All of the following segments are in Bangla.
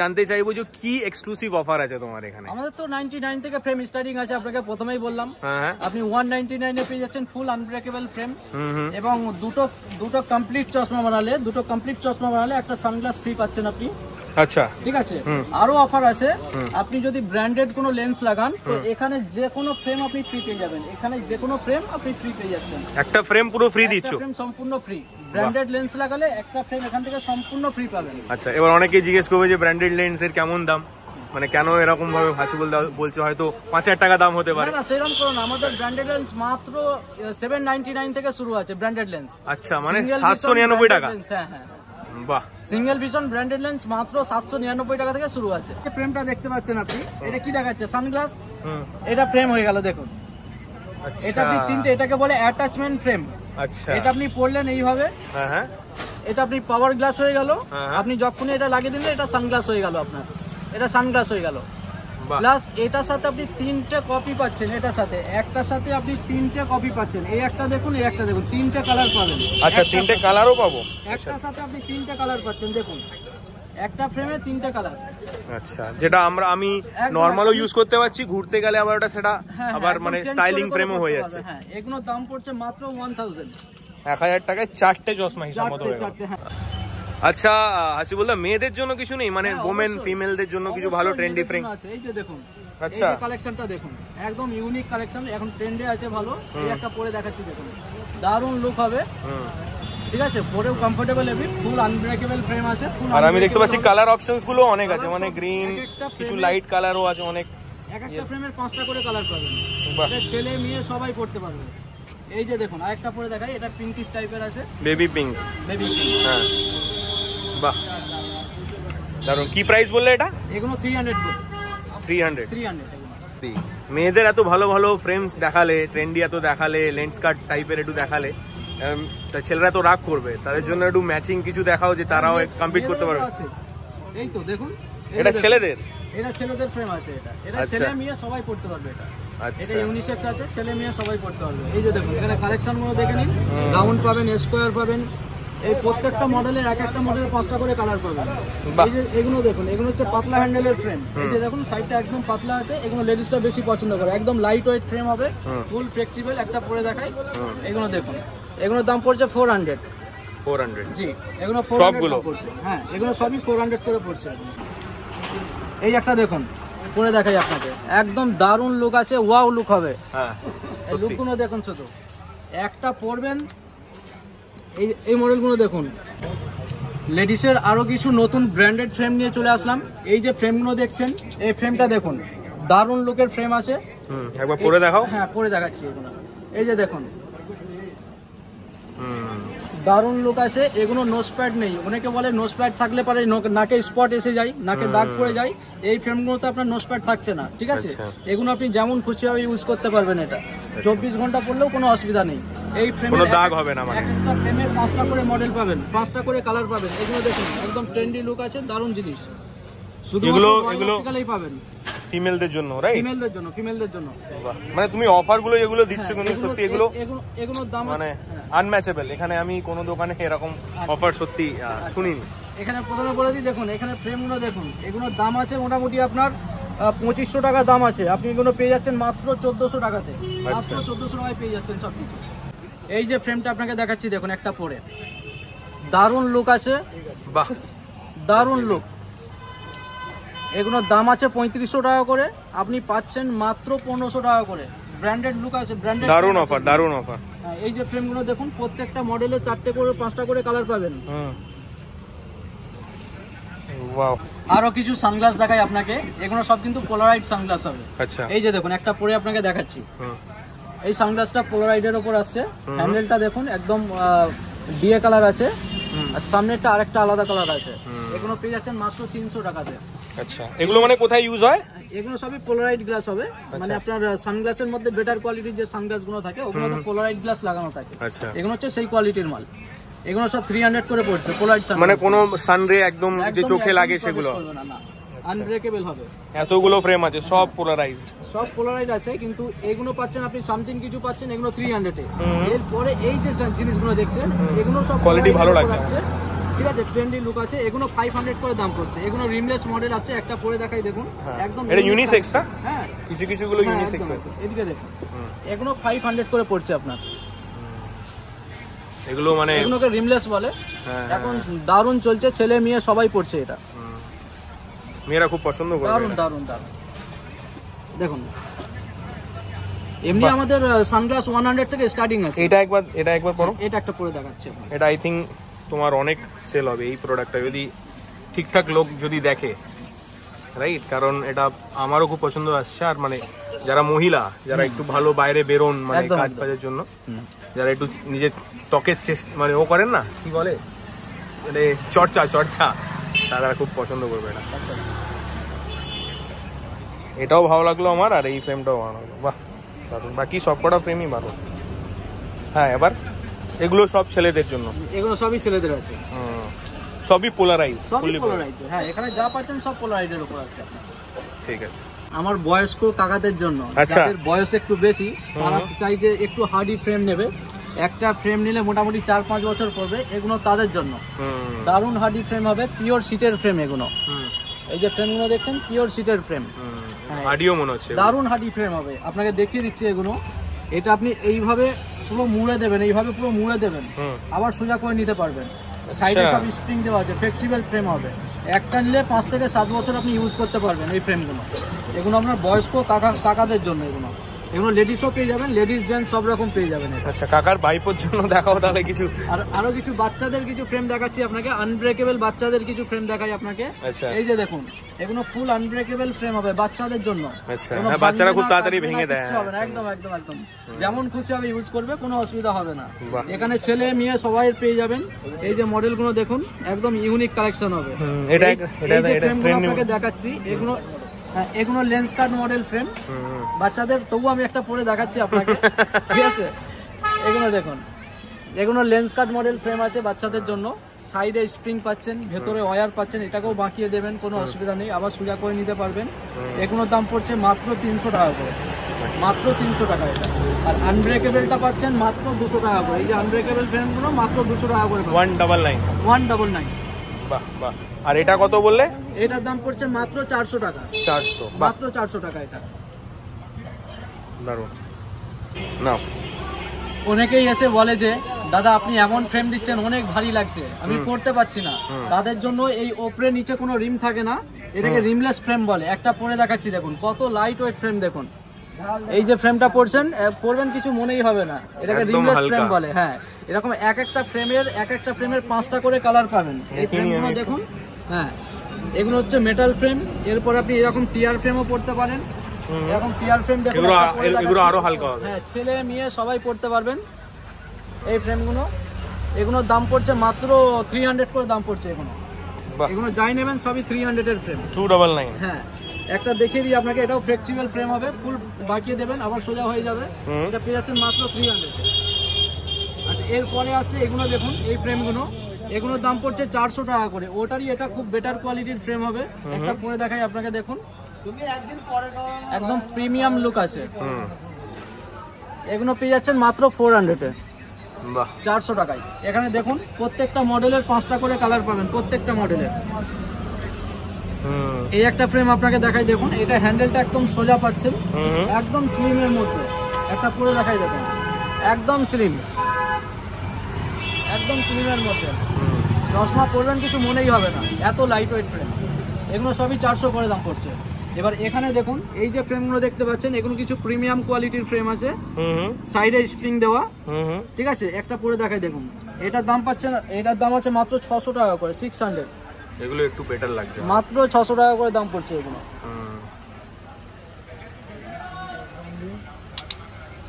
জানতে চাইবো যে কি এক্সক্লুসিভ অফার আছে তোমার এখানে। আমাদের তো 99 থেকে ফ্রেম স্টার্টিং আছে, আপনাকে প্রথমেই বললাম। আপনি 199 এ পেয়ে যাচ্ছেন ফুল আনব্রেকেবল ফ্রেম এবং দুটো কমপ্লিট চশমা বানালে একটা সানগ্লাস ফ্রি পাচ্ছেন আপনি। আচ্ছা, ঠিক আছে। আরো অফার আছে, আপনি যদি ব্র্যান্ডেড কোনো লেন্স লাগান তো এখানে যে কোনো ফ্রেম আপনি ফ্রি পেয়ে যাবেন। এখানে যে কোনো ফ্রেম আপনি ফ্রি পেয়ে যাচ্ছেন। একটা ফ্রেম পুরো ফ্রি দিচ্ছ? ফ্রেম সম্পূর্ণ ফ্রি। ব্র্যান্ডেড লেন্স লাগালে একটা ফ্রেম এখান থেকে সম্পূর্ণ ফ্রি পাবেন। আচ্ছা, এবার অনেকে জিজ্ঞেস করবে যে ব্র্যান্ডেড লেন্সের কেমন দাম, মানে কেন এরকম ভাবে ভাসি বলছে হয়তো 5000 টাকা দাম হতে পারে। না সেরকম করুন, আমাদের ব্র্যান্ডেড লেন্স মাত্র 799 থেকে শুরু আছে ব্র্যান্ডেড লেন্স। আচ্ছা, মানে 799 টাকা? হ্যাঁ হ্যাঁ, বাহ। সিঙ্গেল ভিশন ব্র্যান্ডেড লেন্স মাত্র 799 টাকা থেকে শুরু আছে। এই ফ্রেমটা দেখতে পাচ্ছেন আপনি, এটা কি দেখাচ্ছে? সানগ্লাস। এটা ফ্রেম হয়ে গেল দেখুন। এটা আপনি তিনটে, এটাকে বলে অ্যাটাচমেন্ট ফ্রেম। আচ্ছা, এটা আপনি পরলেন এইভাবে। হ্যাঁ হ্যাঁ, এটা আপনি পাওয়ার গ্লাস হয়ে গেল। আপনি যখনই এটা লাগিয়ে দিলেন এটা সানগ্লাস হয়ে গেল আপনার, এটা সানগ্লাস হয়ে গেল। প্লাস এটার সাথে আপনি তিনটে কপি পাচ্ছেন, এটার সাথে একটার সাথে আপনি তিনটে কপি পাচ্ছেন। এই একটা দেখুন, এই একটা দেখুন, তিনটে কালার পাবেন। আচ্ছা, তিনটে কালারও পাবো? একটার সাথে আপনি তিনটে কালার পাচ্ছেন, দেখুন একটা ফ্রেমে তিনটে কালার। আচ্ছা, যেটা আমি নরমালও ইউজ করতে পারছি, ঘুরতে গেলে আবার ওটা সেটা আবার মানে স্টাইলিং ফ্রেমও হয়ে যাচ্ছে। হ্যাঁ, এগুলোর দাম পড়ছে মাত্র 1000 টাকায় চারটে চশমা হিসাব মতো হয়ে গেল। আচ্ছা, হাসি বললাম মেয়েদের জন্য কিছু নেই, মানে ওমেন ফিমেলদের জন্য কিছু ভালো ট্রেন্ডি ফ্রেম আছে? এই যে দেখুন, আচ্ছা কালেকশনটা দেখুন, একদম ইউনিক কালেকশন, এখন ট্রেন্ডে আছে ভালো। এই একটা পরে দেখাচ্ছি, দেখুন দারুণ লুক হবে। ঠিক আছে, পরেও কমফোর্টেবল হবে, ফুল আনব্রেকেবল ফ্রেম আছে। আর আমি দেখতে পাচ্ছি কালার অপশনস গুলো অনেক আছে, মানে গ্রিন, কিছু লাইট কালারও আছে অনেক। এক একটা ফ্রেমের 5টা করে কালার পাবেন, ছেলে মেয়ে সবাই পড়তে পারবে। এই যে দেখুন, আরেকটা পরে দেখাই, এটা পিঙ্কিশ টাইপের আছে, বেবি পিঙ্ক। হ্যাঁ, বাহ দারুন। কি প্রাইস বললে এটা? এগুলো 300। মেয়েদের এত ভালো ভালো ফ্রেমস দেখালে, ট্রেন্ডি এত দেখালে, লেন্স কাট টাইপের একটু দেখালে, ছেলেরা তো রাগ করবে, তাদের জন্য একটু ম্যাচিং কিছু দেখাও যে তারাও কমপ্লিট করতে পারবে। এই তো দেখুন, এটা ছেলেদের? এটা ছেলেদের ফ্রেম আছে, এটা ছেলে মেয়ে সবাই পড়তে পারবে। এটা ইউনিসেক্স আছে, ছেলে মেয়ে সবাই পড়তে পারবে। এই যে দেখুন, এখানে কালেকশন গুলো দেখে নিন, রাউন্ড পাবেন, স্কোয়ার পাবেন। এই প্রত্যেকটা মডেলের এক একটা মডেলের 5টা করে কালার পাবেন। এই যে এগুলো দেখুন, এগুলো হচ্ছে পাতলা হ্যান্ডেলের ফ্রেম। এই যে দেখুন, সাইডটা একদম পাতলা আছে, এগুলো লেডিসরা বেশি পছন্দ করে। একদম লাইট ওয়েট ফ্রেম হবে, ফুল ফ্লেক্সিবল। একটা পরে দেখাই, এগুলো দেখুন, এগুলোর দাম পড়ছে 400। জি, এগুলো 400 পড়ছে। হ্যাঁ, এগুলো সবই 400 করে পড়ছে। এই একটা দেখুন, পরে দেখাই আপনাকে, একদম দারুণ লুক আছে, ওয়াও লুক হবে। হ্যাঁ, এই লুকগুলো দেখুন, শুধু একটা পরবেন। এই মডেলগুলো দেখুন, লেডিসের আরো কিছু নতুন ব্র্যান্ডেড ফ্রেম নিয়ে চলে আসলাম। এই যে ফ্রেমগুলো দেখছেন, এই ফ্রেমটা দেখুন, দারুণ লুকের ফ্রেম আছে। একবার পরে দেখাও। হ্যাঁ, পরে দেখাচ্ছি। এগুলো এই যে দেখুন, দারুণ লুক আছে। এগুলো নোজ প্যাড নেই, অনেকে বলে নোজ প্যাড থাকলে পারে নাকে স্পট এসে যায়, নাকে দাগ পড়ে যায়। এই ফ্রেমগুলোতে আপনার নোজ প্যাড থাকছে না। ঠিক আছে, এগুলো আপনি যেমন খুশি ভাবে ইউজ করতে পারবেন। এটা 24 ঘন্টা পড়লেও কোনো অসুবিধা নেই। এই ফ্রেমে দাগ হবে না, মানে একটা ফ্রেমের 5টা করে মডেল পাবেন, 5টা করে কালার পাবেন। এগুলো দেখুন, একদম ট্রেন্ডি লুক আছে, দারুণ জিনিস। শুধু এগুলো পাবেন ফিমেলদের জন্য, রাইট? ফিমেলদের জন্য। মানে তুমি অফার গুলো যেগুলো দিচ্ছ কিন্তু সত্যি এগুলোর দাম মানে আনম্যাচেবল। এখানে আমি কোন দোকানে এরকম অফার সত্যি শুনিনি। এখানে প্রথমে বলে দিই, দেখুন এখানে ফ্রেমগুলো দেখুন, এগুলোর দাম আছে মোটামুটি আপনার 2500 টাকা দাম আছে। আপনি এগুলো পেয়ে যাচ্ছেন মাত্র 1400 টাকাতে। মাত্র 1400 টাকায় পেয়ে যাচ্ছেন সবকিছু। এই যে ফ্রেমটা আপনাকে দেখাচ্ছি, দেখুন একটা পরে, দারুণ লুক আছে। বাহ, দারুণ লুক। এগুলোর দাম আছে 3500 টাকা করে, আপনি পাচ্ছেন মাত্র 1500 টাকা করে। ব্র্যান্ডেড লুক আছে, ব্র্যান্ডেড। দারুণ অফার, দারুণ অফার। এই যে ফ্রেমগুলো দেখুন, প্রত্যেকটা মডেলে 4টে করে 5টা করে কালার পাবেন। ওয়াও। আরো কিছু সানগ্লাস দেখাই আপনাকে, এগুলো সব কিন্তু পোলারাইড সানগ্লাস হবে। আচ্ছা, এই যে দেখুন, একটা পরে আপনাকে দেখাচ্ছি। এই সানগ্লাসটা পোলারাইডের উপর আসছে। হ্যান্ডেলটা দেখুন, একদম ডিএ কালার আছে, আর সামনেরটা আরেকটা আলাদা কালার আছে। এগুলো পেয়ে যাচ্ছেন মাত্র 300 টাকাতে। আচ্ছা, এগুলো মানে কোথায় ইউজ হয়? এগুলো সবই পোলারাইড গ্লাস হবে, মানে আপনার সানগ্লাসের মধ্যে বেটার কোয়ালিটির যে সানগ্লাস গুলো থাকে, ওগুলো পোলারাইড গ্লাস লাগানো থাকে। এগুলো হচ্ছে সেই কোয়ালিটির মাল। এগুলো সব 300 করে পড়ছে পোলারাইড সানগ্লাস, মানে কোনো সানরে একদম যে চোখে লাগে সেগুলো আনব্রেকেবল হবে। এতগুলো ফ্রেম আছে, সব পোলারাইজড, সব পোলারাইড আছে, কিন্তু এগুলো পাচ্ছেন আপনি সামথিং কিছু পাচ্ছেন, এগুলো 300 এ। এরপরে এই যে জিনিসগুলো দেখছেন, এগুলো সব কোয়ালিটি ভালো লাগছে। ঠিক আছে, ট্রেন্ডি লুক আছে। এগুলো 500 করে দাম পড়ছে। এগুলো রিমলেস মডেল আছে, একটা পরে দেখাই দেখুন, একদম এটা ইউনিসেক্স না? হ্যাঁ, কিছু কিছু গুলো ইউনিসেক্স আছে। এদিকে দেখুন, এগুলো 500 করে পড়ছে আপনার। এগুলো মানে এগুলোকে রিমলেস বলে। এখন দারুণ চলছে, ছেলে মেয়ে সবাই পড়ছে এটা। মেয়েরা খুব পছন্দ করে। দারুণ দারুণ দারুণ। দেখুন এমনি আমাদের সানগ্লাস 100 থেকে স্টার্টিং আছে। এটা একবার পরো। এটা একটা পরে দেখাচ্ছি। এটা আই থিঙ্ক তোমার অনেক সেল হবে এই প্রোডাক্টটা, যদি ঠিকঠাক লোক যদি দেখে, রাইট? কারণ এটা আমারও খুব পছন্দ আসছে। আর মানে যারা মহিলা, যারা একটু ভালো বাইরে বেরোন মানে কাজ কাজের জন্য, যারা একটু নিজের ত্বকের মানে ও করেন না, কি বলে মানে চর্চা, তারা খুব পছন্দ করবে এটা। এটাও ভালো লাগলো আমার, আর এই ফ্রেমটাও ভালো লাগলো। বাহ, বাকি সব কটা ফ্রেমই ভালো। হ্যাঁ, এবার এগুলো সব ছেলেদের জন্য? এগুলো সবই ছেলেদের আছে, সবই পোলারাইজ। হ্যাঁ, এখানে যা পাচ্ছেন সব পোলারাইজের উপর আছে। ঠিক আছে। আমার বয়স্ক কাকাদের জন্য, যাদের বয়স একটু বেশি, তারা চাই যে একটু হার্ডি ফ্রেম নেবে। একটা ফ্রেম নিলে মোটামুটি 4-5 বছর পড়বে। এগুলো তাদের জন্য দারুণ হার্ডি ফ্রেম হবে, পিওর সিটের ফ্রেম এগুলো। এই যে ফ্রেমগুলো দেখছেন, পিওর সিটের ফ্রেম, হার্ডিও মনে হচ্ছে, দারুণ হার্ডি ফ্রেম হবে। আপনাকে দেখিয়ে দিচ্ছি এগুলো। এটা আপনি এইভাবে পুরো মুড়ে দেবেন, পুরো মুড়ে দেবেন, আবার সোজা করে নিতে পারবেন। সাইডে সব স্প্রিং দেওয়া আছে, ফ্লেক্সিবল ফ্রেম হবে। একটা নিলে 5 থেকে 7 বছর আপনি ইউজ করতে পারবেন এই ফ্রেমগুলো। এগুলো আপনার বয়স্ক কাকাদের জন্য। এগুলো লেডিসও পেয়ে যাবেন, লেডিস জেন্টস সব রকম পেয়ে যাবেন। আচ্ছা, কাকার ভাইপোর জন্য দেখাও তাহলে কিছু। আর আরো কিছু বাচ্চাদের কিছু ফ্রেম দেখাচ্ছি আপনাকে, আনব্রেকেবল বাচ্চাদের কিছু ফ্রেম দেখাই আপনাকে। এই যে দেখুন, এগুলো ফুল আনব্রেকেবল ফ্রেম হবে বাচ্চাদের জন্য। আচ্ছা, হ্যাঁ, বাচ্চারা খুব তাড়াতাড়ি ভেঙে দেয়। একদম একদম একদম যেমন খুশি হবে ইউজ করবে, কোনো অসুবিধা হবে না। এখানে ছেলে মেয়ে সবাই পেয়ে যাবেন। এই যে মডেলগুলো দেখুন, একদম ইউনিক কালেকশন হবে। এই যে ফ্রেমগুলো আপনাকে দেখাচ্ছি, এগুলো লেন্স কাট মডেল ফ্রেম বাচ্চাদের। তবু আমি একটা পরে দেখাচ্ছি আপনাকে, ঠিক আছে? এগুলো দেখুন, এগুলো লেন্স কাট মডেল ফ্রেম আছে বাচ্চাদের জন্য। সাইডে স্প্রিং পাচ্ছেন, ভেতরে ওয়্যার পাচ্ছেন, এটাকেও বাঁকিয়ে দেবেন, কোনো অসুবিধা নেই, আবার সোজা করে নিতে পারবেন। এগুলোর দাম পড়ছে মাত্র 300 টাকা করে, মাত্র 300 টাকা এটা। আর আনব্রেকেবলটা পাচ্ছেন মাত্র 200 টাকা করে। এই যে আনব্রেকেবল ফ্রেমগুলো মাত্র 200 টাকা করে, 199। বাহ বাহ। আর এটা কত বললে? এটার দাম পড়ছে মাত্র 400 টাকা। 400, মাত্র 400 টাকা এটা। দারুণ। নাও, অনেকেই এসে বলে যে দাদা আপনি এমন ফ্রেম দিচ্ছেন, অনেক ভারী লাগছে, আমি পড়তে পারছি না। তাদের জন্য এই ওপরে নিচে কোনো রিম থাকে না, এটাকে রিমলেস ফ্রেম বলে। একটা পরে দেখাচ্ছি, দেখুন কত লাইট ওয়েট ফ্রেম। দেখুন এই যে ফ্রেমটা পড়বেন কিছু মনেই হবে না, এটাকে রিমলেস ফ্রেম বলে। হ্যাঁ, এরকম এক একটা ফ্রেমের 5টা করে কালার পাবেন। এই ফ্রেমগুলো দেখুন। হ্যাঁ, এগুলো হচ্ছে মেটাল ফ্রেম। এরপর আপনি এরকম টিয়ার ফ্রেমও পড়তে পারেন। এরকম টিয়ার ফ্রেম দেখুন, এগুলো আরো হালকা হবে। হ্যাঁ, ছেলে মেয়ে সবাই পড়তে পারবেন এই ফ্রেমগুলো। এগুলোর দাম পড়ছে মাত্র 300 করে দাম পড়ছে। এগুলো যাই নেবেন সবই 300 এর ফ্রেম, 299। হ্যাঁ, একটা দেখিয়ে দিই আপনাকে, এটাও ফ্লেক্সিবল ফ্রেম হবে, ফুল বাঁকিয়ে দেবেন আবার সোজা হয়ে যাবে। এটা পেয়ে যাচ্ছেন মাত্র 300। আচ্ছা, এরপরে আসছে এগুলো দেখুন, এই ফ্রেমগুলো, এগুলোর দাম পড়ছে 400 টাকা করে। ওটারই এটা খুব বেটার কোয়ালিটির ফ্রেম হবে। একটা পরে দেখাই আপনাকে, দেখুন একদম প্রিমিয়াম লুক আছে। এগুলো পেয়ে যাচ্ছেন মাত্র 400-এ, 400 টাকায়। এখানে দেখুন প্রত্যেকটা মডেলের 5টা করে কালার পাবেন, প্রত্যেকটা মডেলের। এই একটা ফ্রেম আপনাকে দেখাই, দেখুন এটা হ্যান্ডেলটা একদম সোজা পাচ্ছেন, একদম স্লিমের মধ্যে। একটা পরে দেখাই, দেখুন একদম স্লিমের মধ্যে। চশমা পরবেন কিছু মনেই হবে না, এত লাইট ওয়েট ফ্রেম। এগুলো সবই 400 করে দাম পড়ছে। এবার এখানে দেখুন, এই যে ফ্রেমগুলো দেখতে পাচ্ছেন, এগুলো কিছু প্রিমিয়াম কোয়ালিটির ফ্রেম আছে, সাইডে স্প্রিং দেওয়া, ঠিক আছে? একটা পরে দেখাই, দেখুন এটার দাম পাচ্ছেন, এটার দাম আছে মাত্র 600 টাকা করে, 600। এগুলো একটু বেটার লাগছে, মাত্র 600 টাকা করে দাম পড়ছে এগুলো।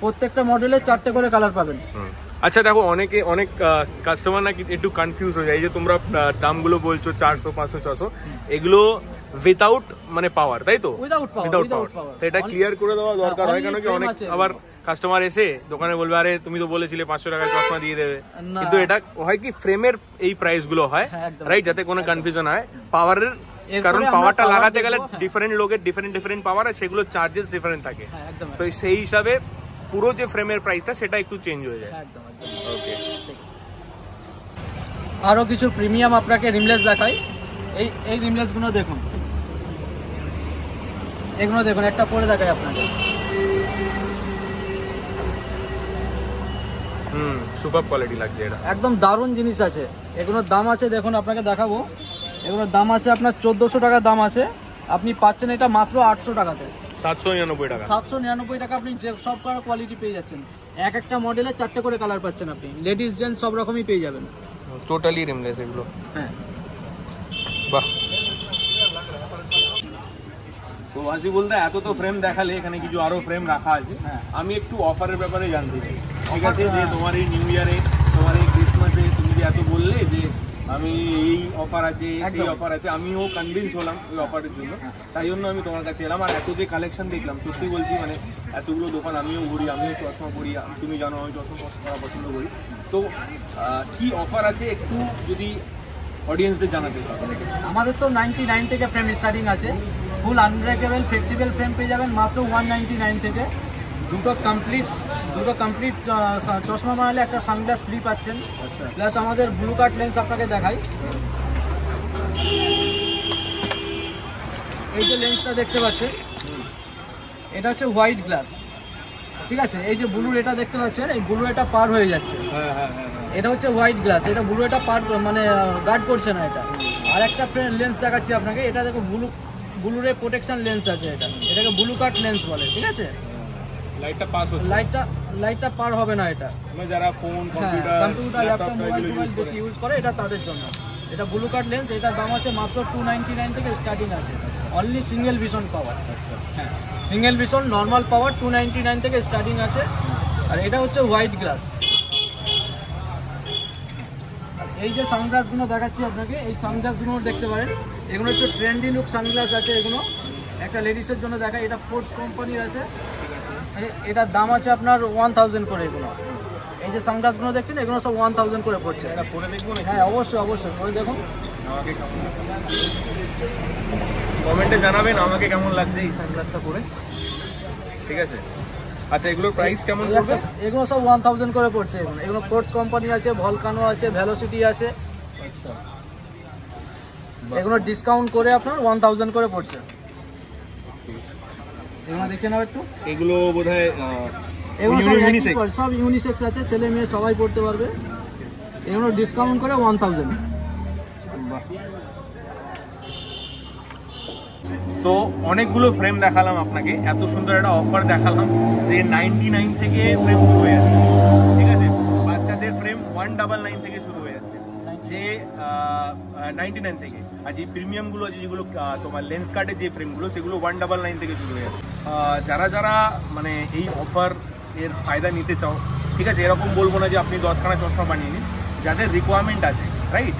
প্রত্যেকটা মডেলে 4টে করে কালার পাবেন। আচ্ছা দেখো, অনেক কাস্টমার নাকি একটু কনফিউজ হয়ে যায়। এই যে তোমরা দামগুলো বলছো 400, 500, 600, এগুলো উইদাউট মানে পাওয়ার, তাই তো? উইদাউট পাওয়ার। এটা ক্লিয়ার করে দেওয়া দরকার হয়, কেন কি অনেক আবার কাস্টমার এসে দোকানে বলবে আরে তুমি তো বলেছিলে 500 টাকায় চশমা দিয়ে দেবে, কিন্তু এটা হয় কি ফ্রেমের এই প্রাইস গুলো হয়, রাইট? যাতে কোনো কনফিউশন হয় পাওয়ারের, কারণ পাওয়ারটা লাগাতে গেলে ডিফারেন্ট লোকের ডিফারেন্ট পাওয়ার, আর সেগুলো চার্জেস ডিফারেন্ট থাকে। তো সেই হিসাবে পুরো যে ফ্রেমের প্রাইসটা সেটা একটু চেঞ্জ হয়ে যায়। ওকে, আরও কিছু প্রিমিয়াম আপনাকে রিমলেস দেখাই। এই রিমলেসগুলো দেখুন, এগুলো দেখুন, একটা পরে দেখাই আপনাকে। সুপার কোয়ালিটি লাগছে, এটা একদম দারুণ জিনিস আছে। এগুলোর দাম আছে দেখুন, আপনাকে দেখাবো। এগুলোর দাম আছে আপনার 1400 টাকা দাম আছে, আপনি পাচ্ছেন এটা মাত্র 800 টাকাতে। 799 টাকা। 799 টাকা আপনি যে সব কোয়ালিটি পেয়ে যাচ্ছেন। একটা মডেলে 4টে করে কালার পাচ্ছেন আপনি, লেডিস জেন্টস সব রকমই পেয়ে যাবেন। টোটালি রিমলেস এগুলো। হ্যাঁ, বাহ। তো আসি বলতে এত তো ফ্রেম দেখালে, এখানে কিছু আরো ফ্রেম রাখা আছে। আমি একটু অফারের ব্যাপারে জানতে চাই, ঠিক আছে? যে তোমার এই নিউ ইয়ারে, তোমার এই ক্রিসমাসে তুমি যে এত বললে যে আমি এই অফার আছে, সেই অফার আছে, আমিও কনভিন্স হলাম ওই অফারের জন্য, তাই জন্য আমি তোমার কাছে এলাম। আর এত যে কালেকশন দেখলাম, সত্যি বলছি মানে এতগুলো দোকান আমিও ঘুরি, আমিও চশমা পরি, তুমি জানো আমি চশমা পছন্দ করি। তো কি অফার আছে একটু যদি অডিয়েন্সদের জানাতে পারো। আমাদের তো 99 থেকে ফ্রেম স্টার্টিং আছে। ফুল আনব্রেকেবল ফ্লেক্সিবল ফ্রেম পেয়ে যাবেন মাত্র 199 থেকে। দুটো কমপ্লিট চশমা বানালে একটা সানগ্লাস ফ্রি পাচ্ছেন। আচ্ছা, প্লাস আমাদের ব্লু কাট লেন্স আপনাকে দেখাই। এই যে লেন্সটা দেখতে পাচ্ছেন, এটা হচ্ছে হোয়াইট গ্লাস, ঠিক আছে? এই যে ব্লু এটা দেখতে পাচ্ছেন, এই ব্লু এটা পার হয়ে যাচ্ছে। এটা হচ্ছে হোয়াইট গ্লাস, এটা ব্লু এটা পার মানে গার্ড করছে না এটা। আর একটা লেন্স দেখাচ্ছি আপনাকে, এটা দেখো ব্লুরে প্রোটেকশন লেন্স আছে, এটাকে ব্লু কাট লেন্স বলে, ঠিক আছে? লাইটটা পাস হচ্ছে, লাইটটা পার হবে না এটা। মানে যারা ফোন, কম্পিউটার, ল্যাপটপ, মোবাইল বেশি ইউজ করে, এটা তাদের জন্য। এটা ব্লু কাট লেন্স, এটার দাম আছে মাত্র 299 থেকে স্টার্টিং আছে। অনলি সিঙ্গেল ভিশন পাওয়ার। হ্যাঁ, সিঙ্গেল ভিশন নর্মাল পাওয়ার 299 থেকে স্টার্টিং আছে। আর এটা হচ্ছে হোয়াইট গ্লাস। এই যে সানগ্লাসগুলো দেখাচ্ছি আপনাকে, এই সানগ্লাসগুলো দেখতে পারেন। এগুলো হচ্ছে ট্রেন্ডি লুক সানগ্লাস আছে। এগুলো একটা লেডিসের জন্য দেখায়, এটা ফোর্স কোম্পানির আছে। এটার দাম আছে আপনার 1000 করে। এগুলো এই যে সানগ্লাসগুলো দেখছেন, এগুলো সব 1000 করে পড়ছে। এটা পরে দেখবো না? হ্যাঁ, অবশ্যই পরে দেখুন। আমাকে কমেন্টে জানাবেন আমাকে কেমন লাগছে এই সানগ্লাসটা পরে, ঠিক আছে? আচ্ছা, এগুলোর প্রাইস কেমন পড়বে? এগুলো সব 1000 করে পড়ছে। এগুলো ফোর্স কোম্পানি আছে, ভলকানো আছে, ভেলোসিটি আছে। আচ্ছা, এগুলো ডিসকাউন্ট করে আপনার 1000 করে পড়ছে। এগুলো দেখে নাও একটু। এগুলো বোধহয় এগুলো সব ইউনিসেক্স আছে, ছেলে মেয়ে সবাই পড়তে পারবে। এগুলো ডিসকাউন্ট করে 1000। তো অনেকগুলো ফ্রেম দেখালাম আপনাকে, এত সুন্দর একটা অফার দেখালাম যে 99 থেকে ফ্রেম শুরু হয়ে যাচ্ছে, ঠিক আছে? বাচ্চাদের ফ্রেম 199 থেকে শুরু হয়ে যাচ্ছে, যে 99 থেকে। আর যে প্রিমিয়ামগুলো আছে, যেগুলো তোমার লেন্স কার্ডের যে ফ্রেমগুলো, সেগুলো 199 থেকে শুরু হয়ে যাচ্ছে। যারা মানে এই অফার এর ফায়দা নিতে চাও, ঠিক আছে? এরকম বলবো না যে আপনি 10খানা চশমা বানিয়ে নিন। যাদের রিকোয়ারমেন্ট আছে, রাইট,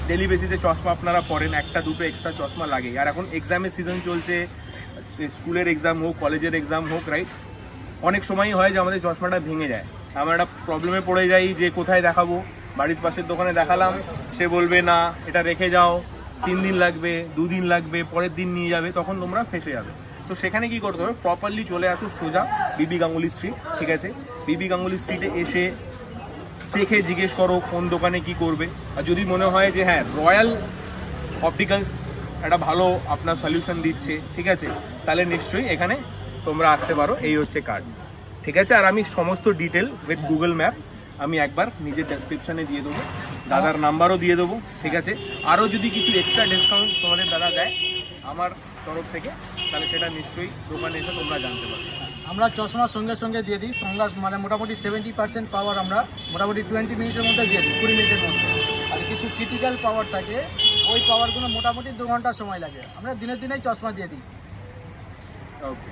ডেলি বেসিসে চশমা আপনারা পরেন, একটা দুটো এক্সট্রা চশমা লাগে। আর এখন এক্সামের সিজন চলছে, স্কুলের এক্সাম হোক, কলেজের এক্সাম হোক, রাইট, অনেক সময়ই হয় যে আমাদের চশমাটা ভেঙে যায়। আমরা একটা প্রবলেমে পড়ে যাই যে কোথায় দেখাবো। বাড়ির পাশের দোকানে দেখালাম, সে বলবে না এটা রেখে যাও, 3 দিন লাগবে, 2 দিন লাগবে, পরের দিন নিয়ে যাবে, তখন তোমরা ফেঁসে যাবে। তো সেখানে কি করতে হবে, প্রপারলি চলে আসো সোজা বিবি গাঙ্গুলি স্ট্রিট, ঠিক আছে? বিবি গাঙ্গুলি স্ট্রিটে এসে দেখে জিজ্ঞেস করো কোন দোকানে কি করবে। আর যদি মনে হয় যে হ্যাঁ, রয়্যাল অপটিক্যালস একটা ভালো আপনার সলিউশন দিচ্ছে, ঠিক আছে, তাহলে নিশ্চয়ই এখানে তোমরা আসতে পারো। এই হচ্ছে কার্ড, ঠিক আছে? আর আমি সমস্ত ডিটেল উইথ গুগল ম্যাপ আমি একবার নিজের ডেসক্রিপশানে দিয়ে দেবো, দাদার নাম্বারও দিয়ে দেবো, ঠিক আছে? আরও যদি কিছু এক্সট্রা ডিসকাউন্ট তোমাদের দাদা দেয় আমার তরফ থেকে, তাহলে সেটা নিশ্চয়ই দোকানে এসে তোমরা জানতে পারবে। আমরা চশমার সঙ্গে দিয়ে দিই সানগ্লাস, মানে মোটামুটি 70% পাওয়ার আমরা মোটামুটি 20 মিনিটের মধ্যে দিয়ে দিই, 20 মিনিটের মধ্যে। আর কিছু ক্রিটিক্যাল পাওয়ার থাকে, ওই পাওয়ারগুলো মোটামুটি 2 ঘন্টা সময় লাগে। আমরা দিনে চশমা দিয়ে দিই। ওকে।